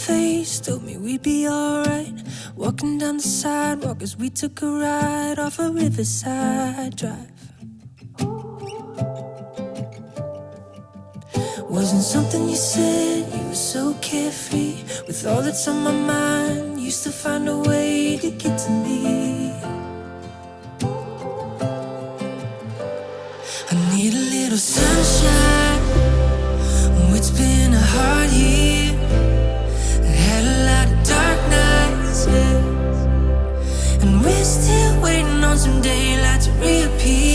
face told me we'd be alright. Walking down the sidewalk as we took a ride off a riverside drive. Wasn't something you said, you were so carefree. With all that's on my mind, used to find a way to get to me. I need a little sunshine. Oh, it's been a hard year. I had a lot of dark nights, yeah. And we're still waiting on some daylight to reappear.